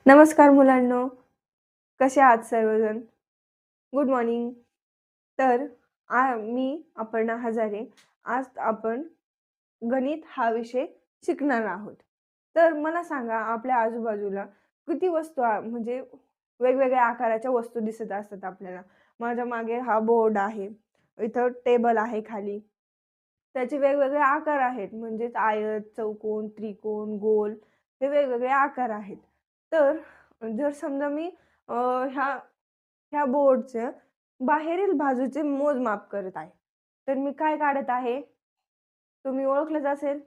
नमस्कार मुलांनो, कसे आहात सर्वजण? Good morning. तर मी अपर्णा हजारे. आज आपण गणित हा विषय शिकणार आहोत. तर मला सांगा आपल्या आजूबाजूला किती वस्तू म्हणजे वेगवेगळ्या आकाराच्या वस्तू दिसत असतात आपल्याला. माझ्या मागे हा बोर्ड आहे. इथं टेबल आहे खाली. त्याचे वेगवेगळे आकार आहेत म्हणजेच आयत, चौकोन, त्रिकोण, गोल हे वेगवेगळे आकार आहेत. तर जर समजा मी अ, ह्या ह्या बोर्डचं बाहेरील बाजूचे मोजमाप करत आहे. तर मी काय काढत आहे? तुम्ही ओळखलंच असेल,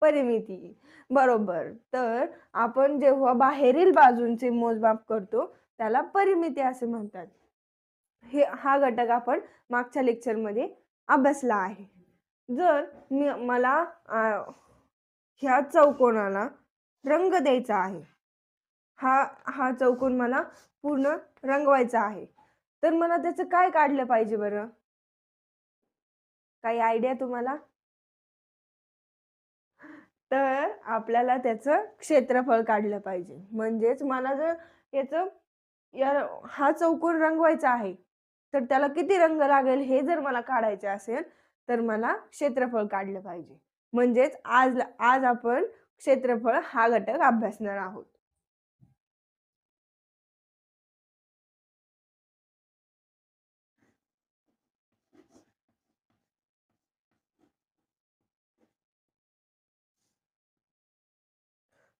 परिमिती. बरोबर. तर आपण जेव्हा बाहेरील बाजूंचे मोजमाप करतो, त्याला परिमिती असे म्हणतात. हा घटक आपण मागच्या लेक्चरमध्ये अभ्यासला आहे. जर मला ह्या चौकोनाला रंग द्यायचा आहे. हा हा चौकोन मला पूर्ण रंगवायचा आहे. तर मला त्याचं काय काढलं पाहिजे बरं? काही आयडिया तुम्हाला? तर आपल्याला त्याचं क्षेत्रफळ काढलं पाहिजे. म्हणजेच मला जर याचं या हा चौकोन रंगवायचा आहे, तर त्याला किती रंग लागेल हे जर मला काढायचे असेल, तर मला क्षेत्रफळ काढलं पाहिजे. म्हणजेच आज आपण क्षेत्रफळ हा घटक अभ्यासणार आहोत.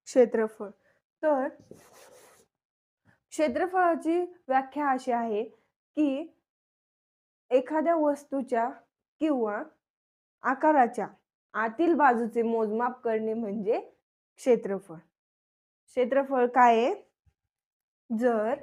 क्षेत्रफळ. तर क्षेत्रफळाची व्याख्या अशी आहे, की एखाद्या वस्तूच्या किंवा आकाराच्या आतील बाजूचे मोजमाप करणे म्हणजे क्षेत्रफळ. क्षेत्रफळ काय आहे? जर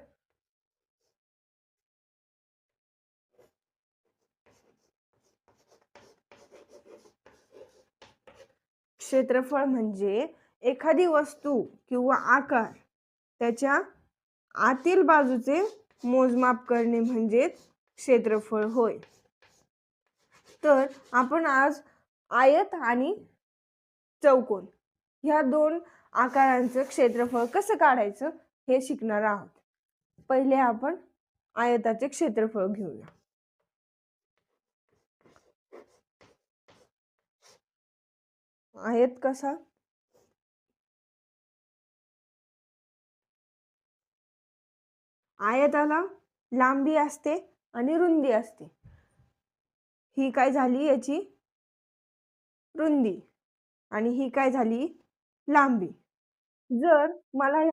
क्षेत्रफळ म्हणजे एखादी वस्तू किंवा आकार त्याच्या आतील बाजूचे मोजमाप करणे म्हणजेच क्षेत्रफळ होय. तर आपण आज आयत आणि चौकोन ह्या दोन आकारांचं क्षेत्रफळ कसं काढायचं हे शिकणार आहोत. पहिले आपण आयताचे क्षेत्रफळ घेऊया. आयत कसा? आयताला लांबी असते आणि रुंदी असते. ही काय झाली याची रुंदी आणि ही काय झाली लांबी. जर मला